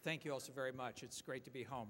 Thank you all so very much. It's great to be home.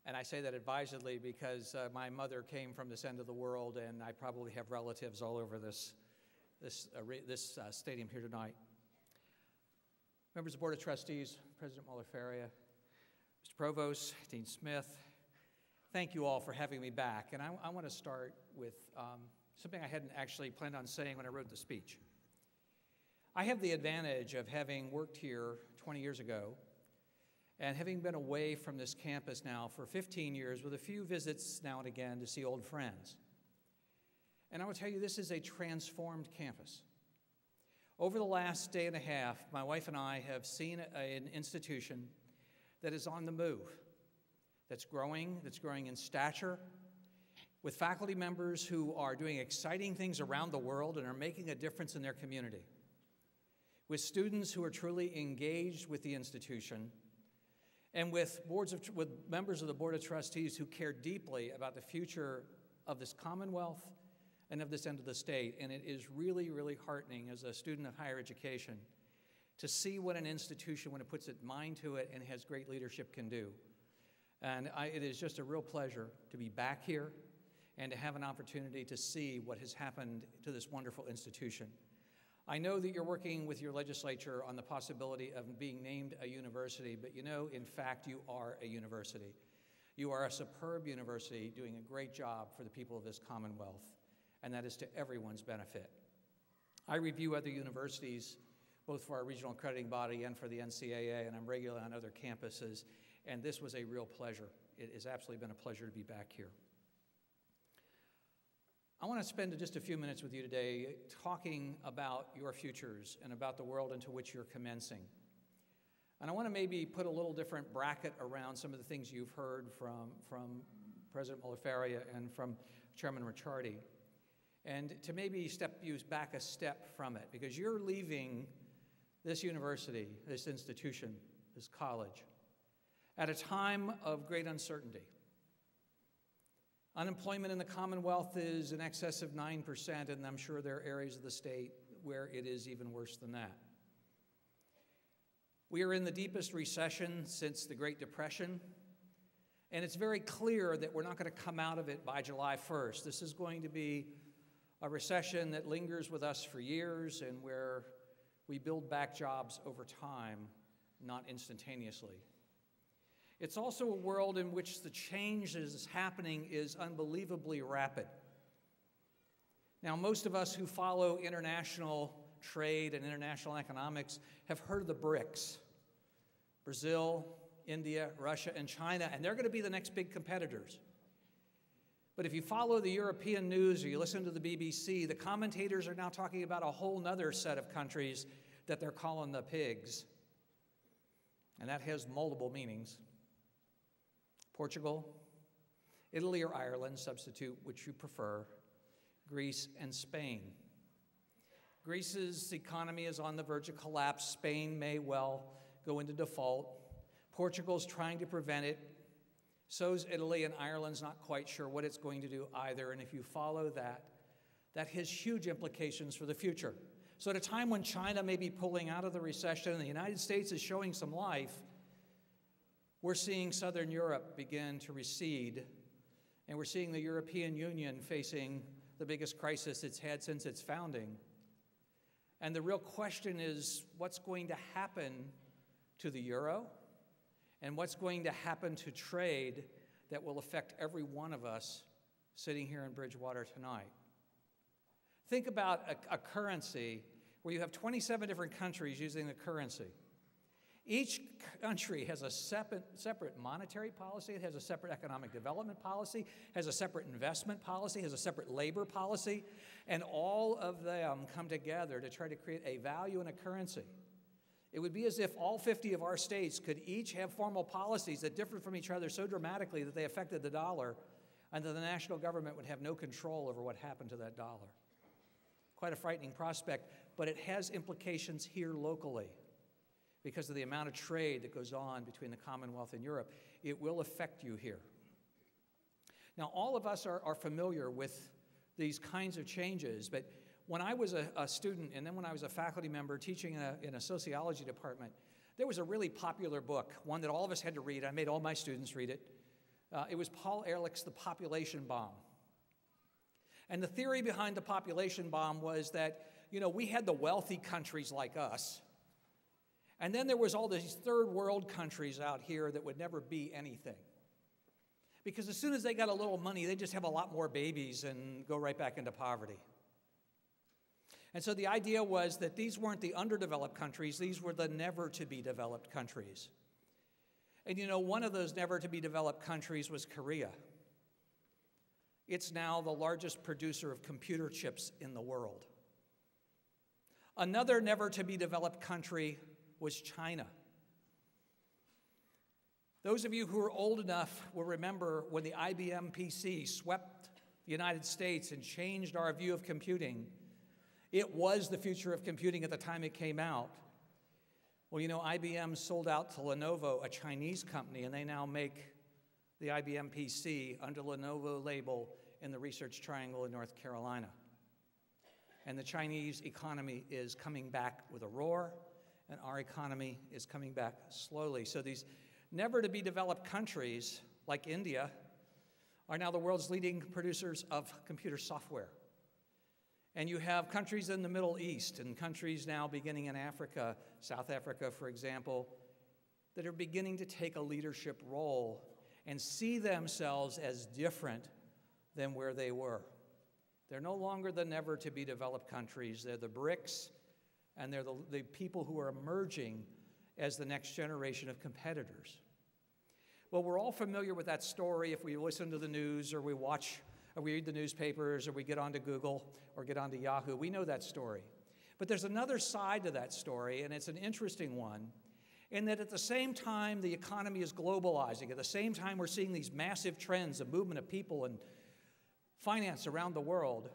And I say that advisedly because my mother came from this end of the world, and I probably have relatives all over this stadium here tonight. Members of the Board of Trustees, President Muller-Faria, Mr. Provost, Dean Smith, thank you all for having me back. And I want to start with something I hadn't actually planned on saying when I wrote the speech. I have the advantage of having worked here 20 years ago and having been away from this campus now for 15 years with a few visits now and again to see old friends. And I will tell you, this is a transformed campus. Over the last day and a half, my wife and I have seen an institution that is on the move, that's growing in stature, with faculty members who are doing exciting things around the world and are making a difference in their community, with students who are truly engaged with the institution, and with members of the Board of Trustees who care deeply about the future of this Commonwealth and of this end of the state. And it is really, really heartening as a student of higher education to see what an institution, when it puts its mind to it and has great leadership, can do. And it is just a real pleasure to be back here and to have an opportunity to see what has happened to this wonderful institution. I know that you're working with your legislature on the possibility of being named a university, but you know, in fact, you are a university. You are a superb university doing a great job for the people of this Commonwealth, and that is to everyone's benefit. I review other universities, both for our regional accrediting body and for the NCAA, and I'm regularly on other campuses, and this was a real pleasure. It has absolutely been a pleasure to be back here. I want to spend just a few minutes with you today talking about your futures and about the world into which you're commencing. And I want to maybe put a little different bracket around some of the things you've heard from President Muller-Faria and from Chairman Ricciardi, and to maybe you back a step from it, because you're leaving this university, this institution, this college, at a time of great uncertainty. Unemployment in the Commonwealth is in excess of 9%, and I'm sure there are areas of the state where it is even worse than that. We are in the deepest recession since the Great Depression, and it's very clear that we're not going to come out of it by July 1st. This is going to be a recession that lingers with us for years and where we build back jobs over time, not instantaneously. It's also a world in which the change that is happening is unbelievably rapid. Now, most of us who follow international trade and international economics have heard of the BRICS: Brazil, India, Russia, and China, and they're going to be the next big competitors. But if you follow the European news or you listen to the BBC, the commentators are now talking about a whole nother set of countries that they're calling the pigs. And that has multiple meanings. Portugal, Italy or Ireland, substitute which you prefer, Greece, and Spain. Greece's economy is on the verge of collapse. Spain may well go into default. Portugal's trying to prevent it. So's Italy, and Ireland's not quite sure what it's going to do either. And if you follow that, that has huge implications for the future. So at a time when China may be pulling out of the recession and the United States is showing some life, we're seeing Southern Europe begin to recede, and we're seeing the European Union facing the biggest crisis it's had since its founding. And the real question is, what's going to happen to the euro, and what's going to happen to trade that will affect every one of us sitting here in Bridgewater tonight? Think about a currency where you have 27 different countries using the currency. Each country has a separate monetary policy, it has a separate economic development policy, has a separate investment policy, has a separate labor policy, and all of them come together to try to create a value in a currency. It would be as if all 50 of our states could each have formal policies that differed from each other so dramatically that they affected the dollar, and that the national government would have no control over what happened to that dollar. Quite a frightening prospect, but it has implications here locally. Because of the amount of trade that goes on between the Commonwealth and Europe, it will affect you here. Now, all of us are familiar with these kinds of changes, but when I was a student and then when I was a faculty member teaching in a sociology department, There was a really popular book, one that all of us had to read. I made all my students read it. It was Paul Ehrlich's The Population Bomb. And the theory behind the population bomb was that, we had the wealthy countries like us, and then there was all these third world countries out here that would never be anything. Because as soon as they got a little money, they just have a lot more babies and go right back into poverty. And so the idea was that these weren't the underdeveloped countries, these were the never-to-be-developed countries. And one of those never-to-be-developed countries was Korea. It's now the largest producer of computer chips in the world. Another never-to-be-developed country was China. Those of you who are old enough will remember when the IBM PC swept the United States and changed our view of computing. It was the future of computing at the time it came out. Well, IBM sold out to Lenovo, a Chinese company, and they now make the IBM PC under Lenovo label in the Research Triangle in North Carolina. And the Chinese economy is coming back with a roar, and our economy is coming back slowly. So these never-to-be-developed countries, like India, are now the world's leading producers of computer software. And you have countries in the Middle East and countries now beginning in Africa, South Africa, for example, that are beginning to take a leadership role and see themselves as different than where they were. They're no longer the never-to-be-developed countries. They're the BRICS, and they're the people who are emerging as the next generation of competitors. Well, we're all familiar with that story if we listen to the news or we watch or we read the newspapers or we get onto Google or get onto Yahoo. We know that story. But there's another side to that story, and it's an interesting one, in that at the same time the economy is globalizing, at the same time we're seeing these massive trends of movement of people and finance around the world,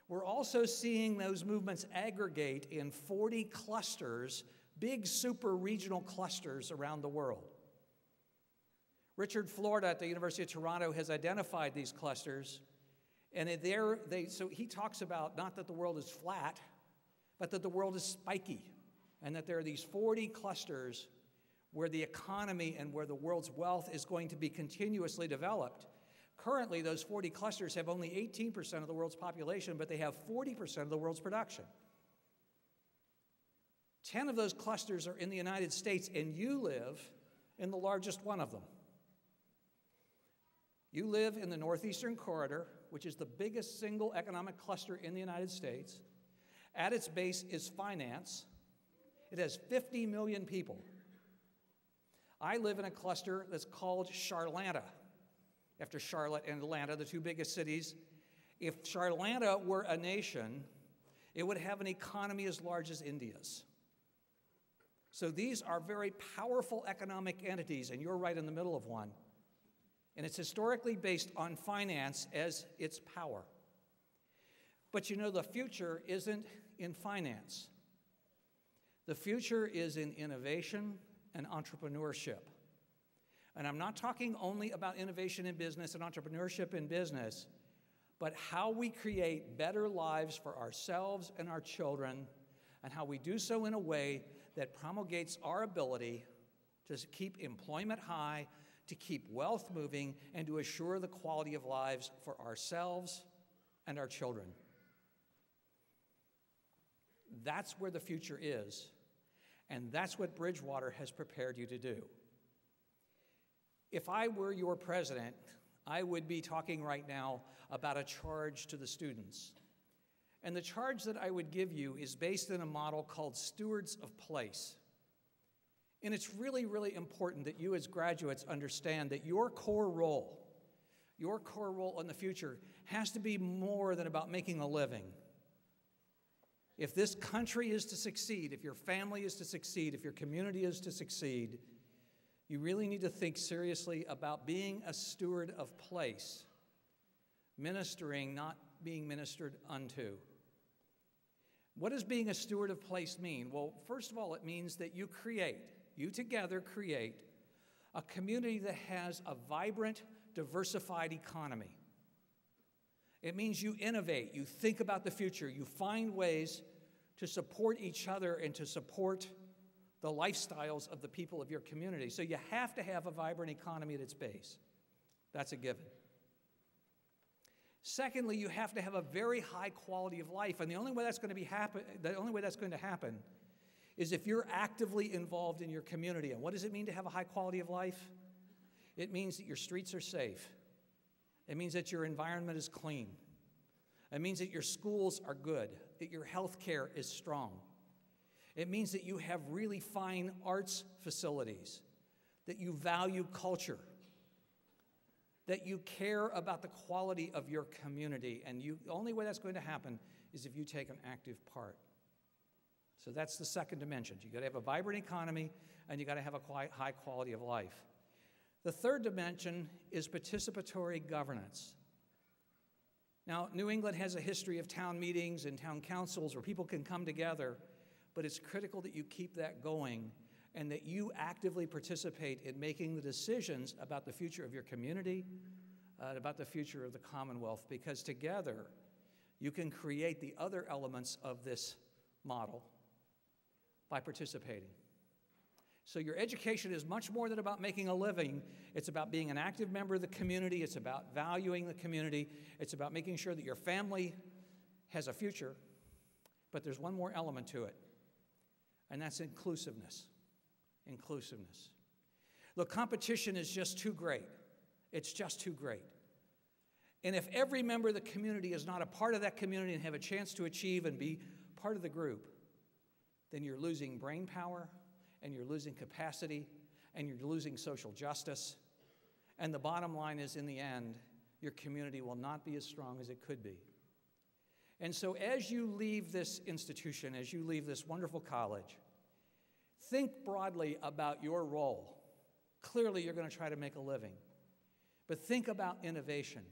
we're also seeing those movements aggregate in 40 clusters, big super regional clusters around the world. Richard Florida at the University of Toronto has identified these clusters, and so he talks about not that the world is flat, but that the world is spiky, and that there are these 40 clusters where the economy and where the world's wealth is going to be continuously developed. Currently, those 40 clusters have only 18% of the world's population, but they have 40% of the world's production. 10 of those clusters are in the United States, and you live in the largest one of them. You live in the Northeastern Corridor, which is the biggest single economic cluster in the United States. At its base is finance. It has 50 million people. I live in a cluster that's called Charlotte, after Charlotte and Atlanta, the two biggest cities. If Charlotte were a nation, it would have an economy as large as India's. So these are very powerful economic entities, and you're right in the middle of one. And it's historically based on finance as its power. But the future isn't in finance. The future is in innovation and entrepreneurship. And I'm not talking only about innovation in business and entrepreneurship in business, but how we create better lives for ourselves and our children, and how we do so in a way that promulgates our ability to keep employment high, to keep wealth moving, and to assure the quality of lives for ourselves and our children. That's where the future is, and that's what Bridgewater has prepared you to do. If I were your president, I would be talking right now about a charge to the students. And the charge that I would give you is based in a model called Stewards of Place. And it's really, really important that you as graduates understand that your core role in the future has to be more than about making a living. If this country is to succeed, if your family is to succeed, if your community is to succeed, you really need to think seriously about being a steward of place, ministering, not being ministered unto. What does being a steward of place mean? Well, first of all, it means that you together create a community that has a vibrant, diversified economy. It means you innovate, you think about the future, you find ways to support each other and to support the lifestyles of the people of your community. So you have to have a vibrant economy at its base. That's a given. Secondly, you have to have a very high quality of life, and the only way that's going to happen is if you're actively involved in your community. And what does it mean to have a high quality of life? It means that your streets are safe. It means that your environment is clean. It means that your schools are good, that your health care is strong. It means that you have really fine arts facilities, that you value culture, that you care about the quality of your community. And the only way that's going to happen is if you take an active part. So that's the second dimension. You've got to have a vibrant economy, and you've got to have a high quality of life. The third dimension is participatory governance. Now, New England has a history of town meetings and town councils where people can come together, but it's critical that you keep that going and that you actively participate in making the decisions about the future of your community, about the future of the Commonwealth, because together you can create the other elements of this model by participating. So your education is much more than about making a living. It's about being an active member of the community. It's about valuing the community. It's about making sure that your family has a future. But there's one more element to it, and that's inclusiveness. Inclusiveness. Look, competition is just too great. It's just too great. And if every member of the community is not a part of that community and have a chance to achieve and be part of the group, then you're losing brain power, and you're losing capacity, and you're losing social justice. And the bottom line is, in the end, your community will not be as strong as it could be. And so as you leave this institution, as you leave this wonderful college, think broadly about your role. Clearly, you're going to try to make a living. But think about innovation.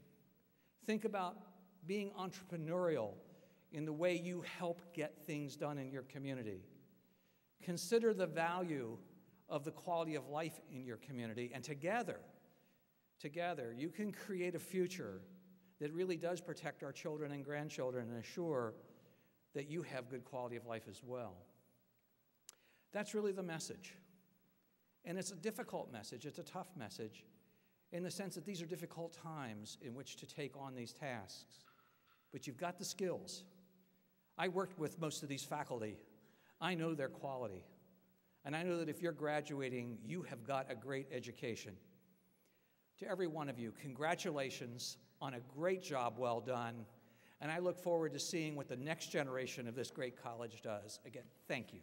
Think about being entrepreneurial in the way you help get things done in your community. Consider the value of the quality of life in your community, and together, you can create a future that really does protect our children and grandchildren and assure that you have good quality of life as well. That's really the message. And it's a difficult message. It's a tough message in the sense that these are difficult times in which to take on these tasks. But you've got the skills. I worked with most of these faculty. I know their quality. And I know that if you're graduating, you have got a great education. To every one of you, congratulations on a great job well done. And I look forward to seeing what the next generation of this great college does. Again, thank you.